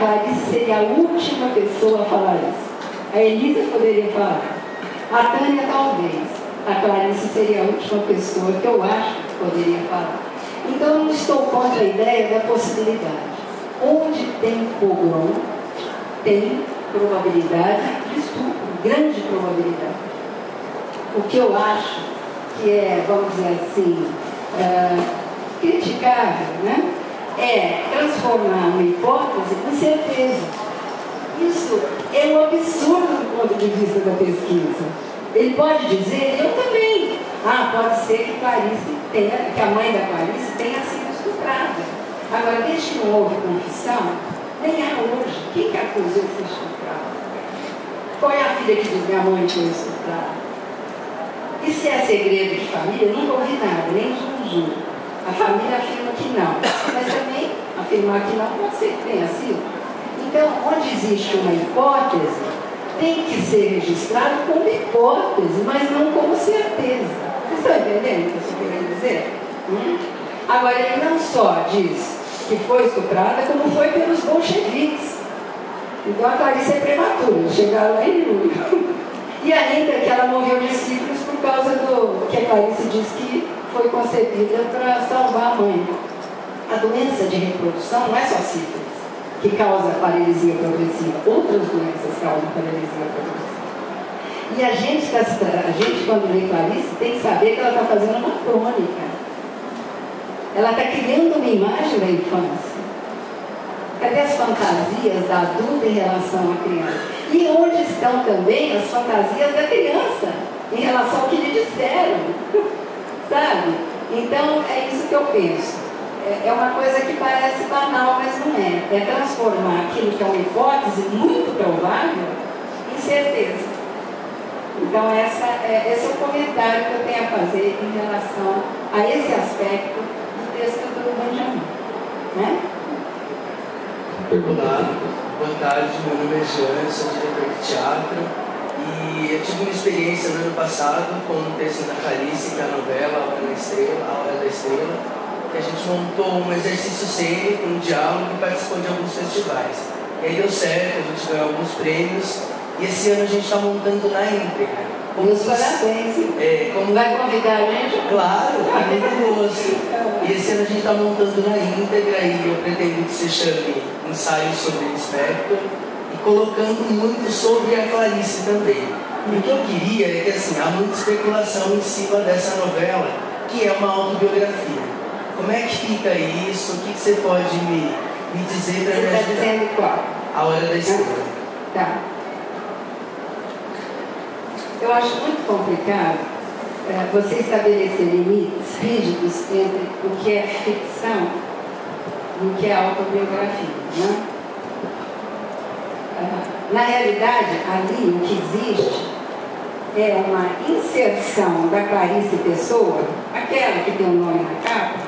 Clarice seria a última pessoa a falar isso. A Elisa poderia falar. A Tânia talvez. A Clarice seria a última pessoa que eu acho que poderia falar. Então eu não estou contra a ideia da possibilidade. Onde tem pogrom, tem probabilidade de estupro, grande probabilidade. O que eu acho que é, vamos dizer assim, criticável, né? É transformar uma hipótese em certeza. Isso é um absurdo do ponto de vista da pesquisa. Ele pode dizer, eu também. Pode ser que a mãe da Clarice tenha sido estuprada. Agora, desde que não houve confissão, nem há hoje. Quem que acusou que foi estuprada? Qual é a filha que diz minha mãe foi estuprada? E se é segredo de família, eu nunca ouvi nada, nem zum. A família afirma que não. Mas também afirmar que não pode ser que tenha sido. Então, onde existe uma hipótese, tem que ser registrado como hipótese, mas não como certeza. Vocês estão entendendo o que eu estou querendo dizer? Agora, ele não só diz que foi estuprada, como foi pelos bolcheviques. Então, a Clarice é prematura, eles chegaram lá em julho. E ainda que ela morreu de sífilis por causa do que a Clarice diz que foi concebida para salvar a mãe. A doença de reprodução não é só sífilis que causa paralisia progressiva. Outras doenças causam paralisia progressiva. E a gente quando lê Clarice, tem que saber que ela está fazendo uma crônica. Ela está criando uma imagem da infância. Cadê as fantasias da adulta em relação à criança? E onde estão também as fantasias da criança em relação ao que lhe disseram? Sabe? Então, é isso que eu penso. É uma coisa que parece banal, mas não é. É transformar aquilo que é uma hipótese muito provável em certeza. Então, esse é o comentário que eu tenho a fazer em relação a esse aspecto do texto do Benjamin. Né? Olá, boa tarde, meu nome é Jean, sou diretor de teatro e eu tive uma experiência no ano passado com um texto da Clarice, que é a novela A Hora da Estrela, que a gente montou um exercício cênico, um diálogo e participou de alguns festivais. E aí deu certo, a gente ganhou alguns prêmios e esse ano a gente está montando na íntegra. Meus parabéns. Vai convidar a gente? Claro, é muito gosto. E esse ano a gente está montando na íntegra e eu pretendo que se chame Ensaio sobre o Espectro e colocando muito sobre a Clarice também. E o que eu queria é que assim, há muita especulação em cima dessa novela, que é uma autobiografia. Como é que fica isso? O que você pode me dizer para me ajudar? Você está dizendo qual? A Hora da Estrela. Tá. Eu acho muito complicado você estabelecer limites rígidos entre o que é ficção e o que é autobiografia. Né? Na realidade, ali o que existe é uma inserção da Clarice Pessoa, aquela que tem o nome na capa,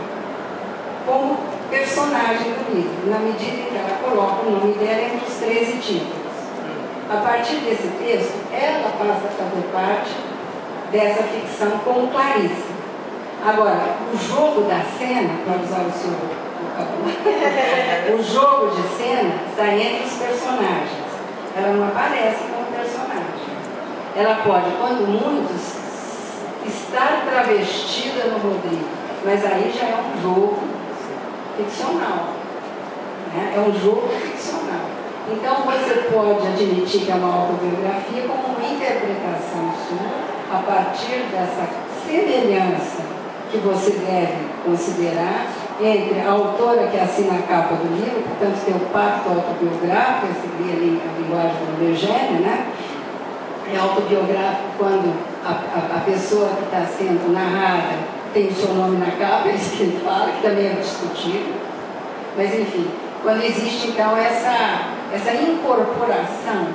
como personagem do livro, na medida em que ela coloca o nome dela entre os 13 títulos. A partir desse texto, ela passa a fazer parte dessa ficção como Clarice. Agora, o jogo da cena, para usar o seu vocabulário, o jogo de cena está entre os personagens. Ela não aparece como personagem. Ela pode, quando muitos, estar travestida no Rodrigo, mas aí já é um jogo ficcional. Né? É um jogo ficcional. Então, você pode admitir que é uma autobiografia como uma interpretação sua, a partir dessa semelhança que você deve considerar entre a autora que assina a capa do livro, portanto, tem o pacto autobiográfico, essa seria a linguagem do Eugênio, né? É autobiográfico quando a pessoa que está sendo narrada tem o seu nome na capa, é isso que ele fala, que também é discutível. Mas, enfim, quando existe, então, essa incorporação,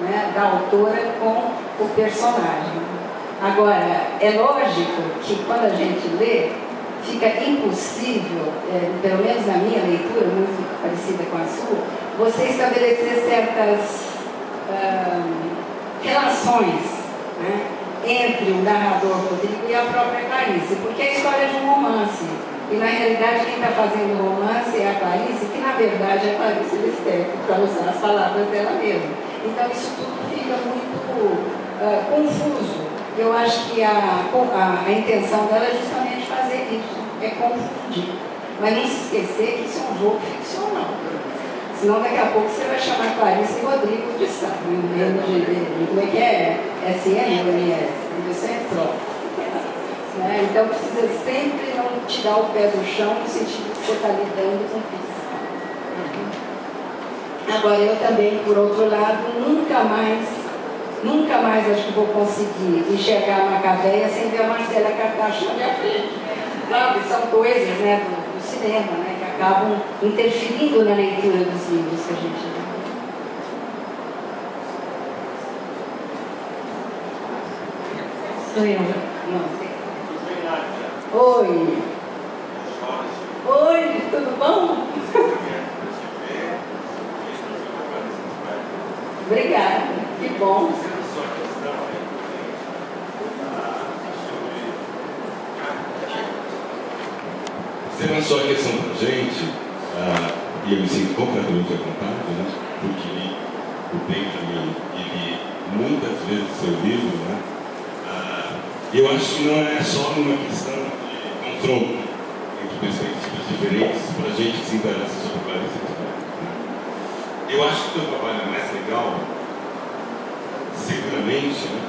né, da autora com o personagem. Agora, é lógico que quando a gente lê, fica impossível, pelo menos na minha leitura, muito parecida com a sua, você estabelecer certas relações, né, entre o narrador Rodrigo e a própria Clarice, porque é a história de um romance. E na realidade quem está fazendo o romance é a Clarice, que na verdade é a Clarice Lispector, para usar as palavras dela mesma. Então isso tudo fica muito confuso. Eu acho que a intenção dela é justamente fazer isso, é confundir. Mas não se esquecer que isso é um jogo ficcional. Senão daqui a pouco você vai chamar Clarice Rodrigo de Sá, como é que é? SM ou MS? Isso é próprio. Né? Então precisa sempre não tirar o pé do chão no sentido que você está lidando com isso. Agora eu também, por outro lado, nunca mais acho que vou conseguir enxergar a Macabeia sem ver a Marcela Cartacho na minha frente. Claro, são coisas, né, do cinema, né, que acabam interferindo na leitura dos livros que a gente lê. Sou eu. Não, oi. Oi, tudo bom? Obrigada, que bom. Você lançou a questão para a gente, e eu me sinto completamente à vontade, né? Porque li o Benjamin e li muitas vezes o seu livro, né? Eu acho que não é só uma questão de confronto entre perspectivas diferentes para a gente se interessar sobre Clarice Lispector, né? Eu acho que o teu trabalho é mais legal, seguramente, né?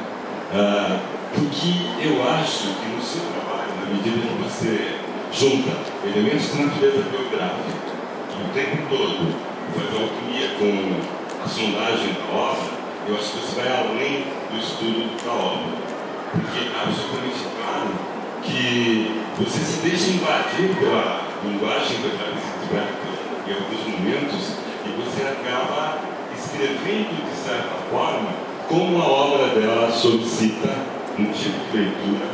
Porque eu acho que no seu trabalho, na medida que você junta elementos de natureza biográfica o tempo todo, faz alquimia com a sondagem da obra, eu acho que você vai além do estudo da obra. Porque é absolutamente claro que você se deixa invadir pela linguagem da Clarice Lispector em alguns momentos e você acaba escrevendo de certa forma como a obra dela solicita um tipo de leitura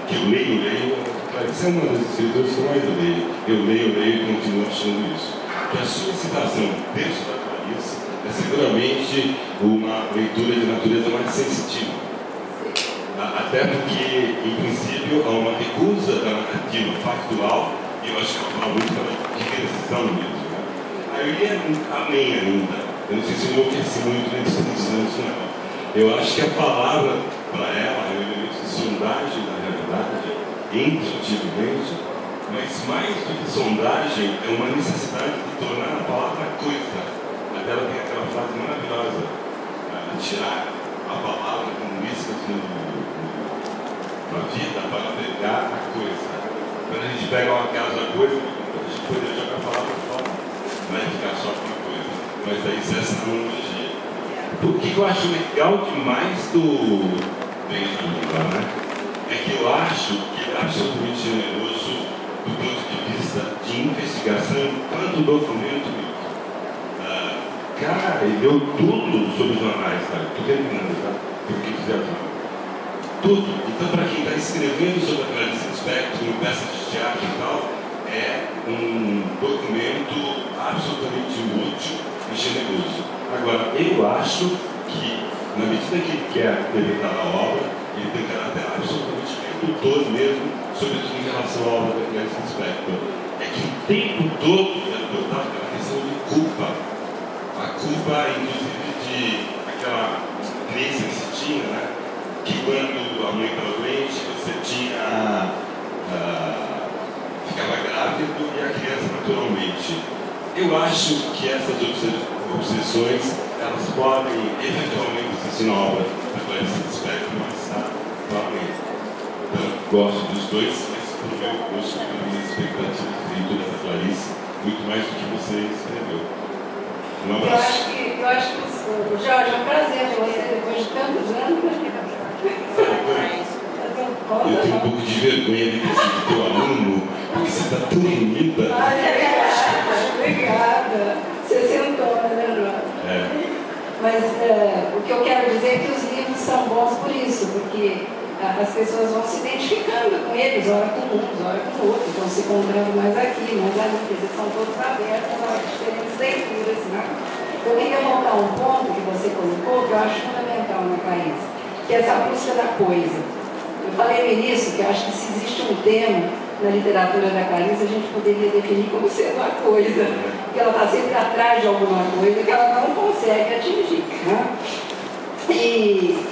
que eu leio. Clarice é uma das escritoras que eu mais leio. Eu leio e continuo achando isso. Que a sua citação dentro da Clarice é seguramente uma leitura de natureza mais sensitiva. Até porque, em princípio, há uma recusa da narrativa factual, e eu acho que ela fala muito pela digressão mesmo, né? Aí eu ia além ainda. Eu não sei se eu enlouqueci muito nesses anos, não. Eu acho que a palavra, para ela, é um elemento de sondagem da realidade, intuitivamente, mas mais do que sondagem, é uma necessidade de tornar a palavra coisa. Até ela tem aquela frase maravilhosa, tirar a palavra como isca na vida para pegar a coisa. Quando a gente pega uma casa coisa, a gente poderia jogar a palavra fora, não é ficar só com a coisa. Mas daí isso é essa analogia. O que eu acho legal demais do Benjamin, né? É que eu acho que ele é absolutamente generoso do ponto de vista de investigação, tanto documento mesmo. Cara, ele deu tudo sobre jornais, tá? Estou terminando, tá? Porque quiser falar. Tudo. Então, para quem está escrevendo sobre a Clarice Lispector, em peças de teatro e tal, é um documento absolutamente útil e generoso. Agora, eu acho que, na medida que ele quer interpretar a obra, ele tem caráter absolutamente redutor mesmo, sobretudo em relação à obra da Clarice Lispector. É que o tempo todo ele abordava aquela questão de culpa. A culpa, inclusive, de aquela crença que se tinha, né? Que quando a mãe estava doente, você tinha ficava grávido e a criança naturalmente. Eu acho que essas obsessões, elas podem eventualmente existir na obra da Clarice Lispector, mas claramente. Então, gosto dos dois, mas por meu gosto, pela minha expectativa de leitura da Clarice, muito mais do que você escreveu. Um abraço. Eu acho que Jorge, é um prazer ver você depois de tantos anos. Eu tenho um pouco de vergonha de ter sido teu aluno, porque você está tão bonita. Obrigada. Você sentou, né, Jorge? Mas o que eu quero dizer é que os livros são bons por isso, porque as pessoas vão se identificando com eles, ora com uns, ora com outros, vão se encontrando mais aqui, mais ali, eles são todos abertos a diferentes leituras, né? Eu queria voltar a um ponto que você colocou, que eu acho fundamental na Clarice, que é essa busca da coisa. Eu falei no início que eu acho que se existe um tema na literatura da Clarice, a gente poderia definir como sendo uma coisa, porque ela está sempre atrás de alguma coisa que ela não consegue atingir. Né? E